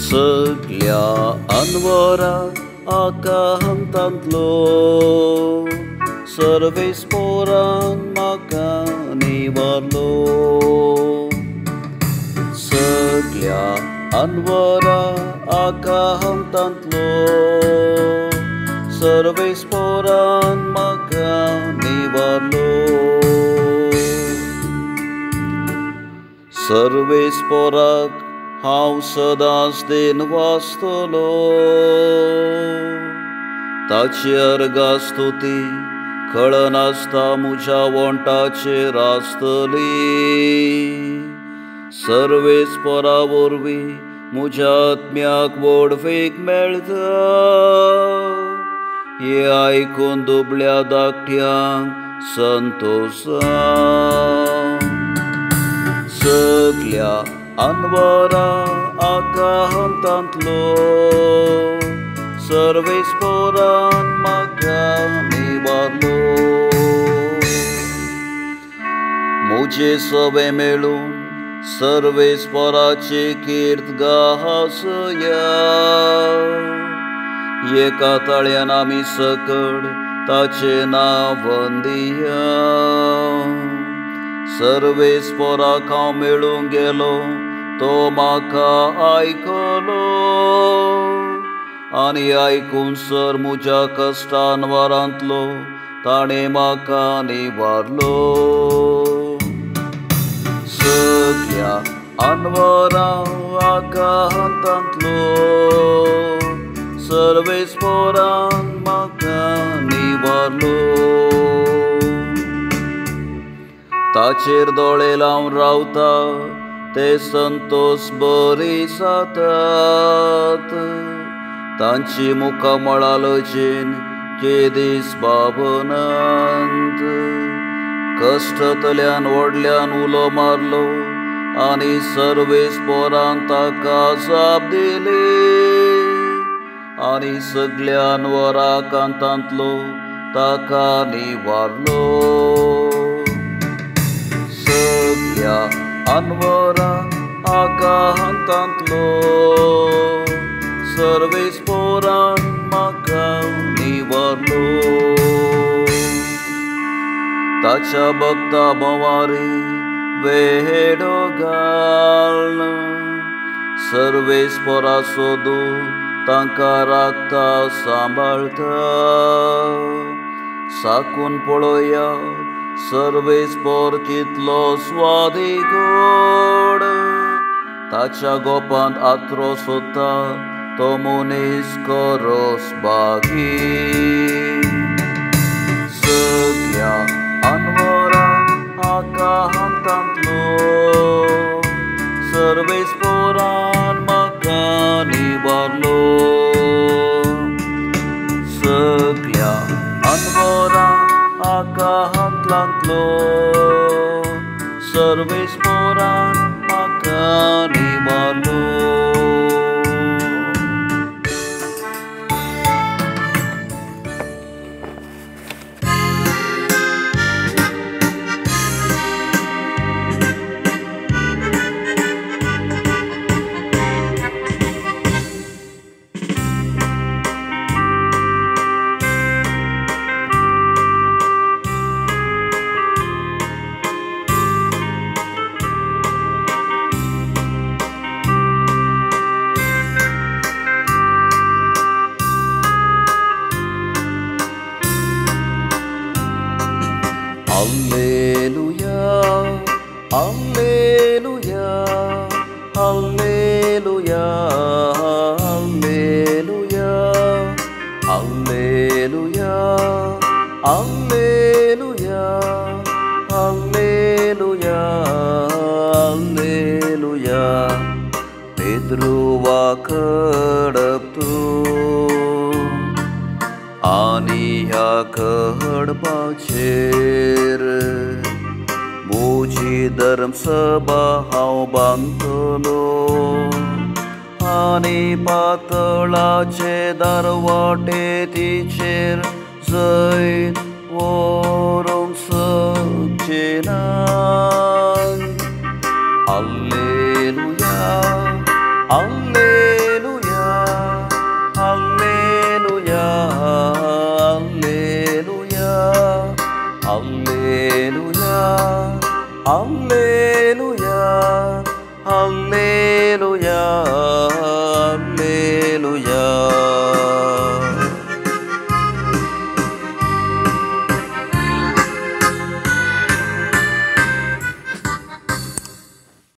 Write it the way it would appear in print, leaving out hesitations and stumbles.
सगळ्या अनवराक आकांतांतलो सर्वेस्पोरान म्हाका निवारलो. सगळ्या अनवराक आकांतांतलो सर्वेस्पोरान म्हाका निवारलो. सर्वेस्पोराक हांव सदांच देन वाचतलो. ताची अर्गास्तुती कळनासता म्हज्या वोंटाचेर आसतली. सर्वेस्पोरा वरवीं म्हज्या आत्म्याक व्हड वेग मेळटा. हें आयकून दुबळ्या धाकट्यांक संतोश. सगळ्या अनवराक आकांतांतलो सर्वेस्पोरान म्हाका निवारलो. म्हजे सवे मेळून सर्वेस्पोराची कीर्त गासया. एका ताळ्यान आमी सकड ताचें नांव वंदिया. सर्वेस्पोराक हांव मेळूंक गेलो तो म्हाका आयकलो. आनी आयकून सर म्हज्या कश्टांवरांतलो ताणें म्हाका निवारलो. सगळ्या अनवराक आकांतांतलो सर्वेस्पोरान म्हाका निवारलो. ताचेर दोळे लावन रावता ते संतोश बरी जातात. तांची मुखां मळालचेन केदीस भावनांत. कश्टांतल्यान व्हडल्यान उलो मारलो आनी सर्वेस्पोरान ताका जाप दिली. आनी सगळ्या अनवराकांतांतलो ताका निवारलो. सगळ्या अनवराक आकांतांतलो सर्वेस्पोरान म्हाका निवारलो. ताच्या भक्ता बोवारी वेडो घाल. सर्वेस्पोरा सोदून तांकां राखता सांबाळटा. साकून पळोवया सर्वेस्पोर कितलो स्वादी गोड. ताच्या गोपांत आत्रो सोदता तो मनीस खरोच बागी. सगळ्या अनवराक आकांतांतलो सर्वेस्पोरान म्हाका निवारलो. सगळ्या अनवराक आकांतांतलो सर्वेस्पोरान म्हाका निवारलो. Alleluia, Alleluia, Alleluia, Alleluia, Alleluia, Alleluia, Alleluia, Alleluia. Pedruva कडपतो आनी ह्या कडपाचेर म्हजी धर्मसभा हांव बांदतलो. आनी पातळाचे दरवाटे तिचेर जैन व्हरूंक शकचेना. Alleluia, Alleluia. హల్లెలూయా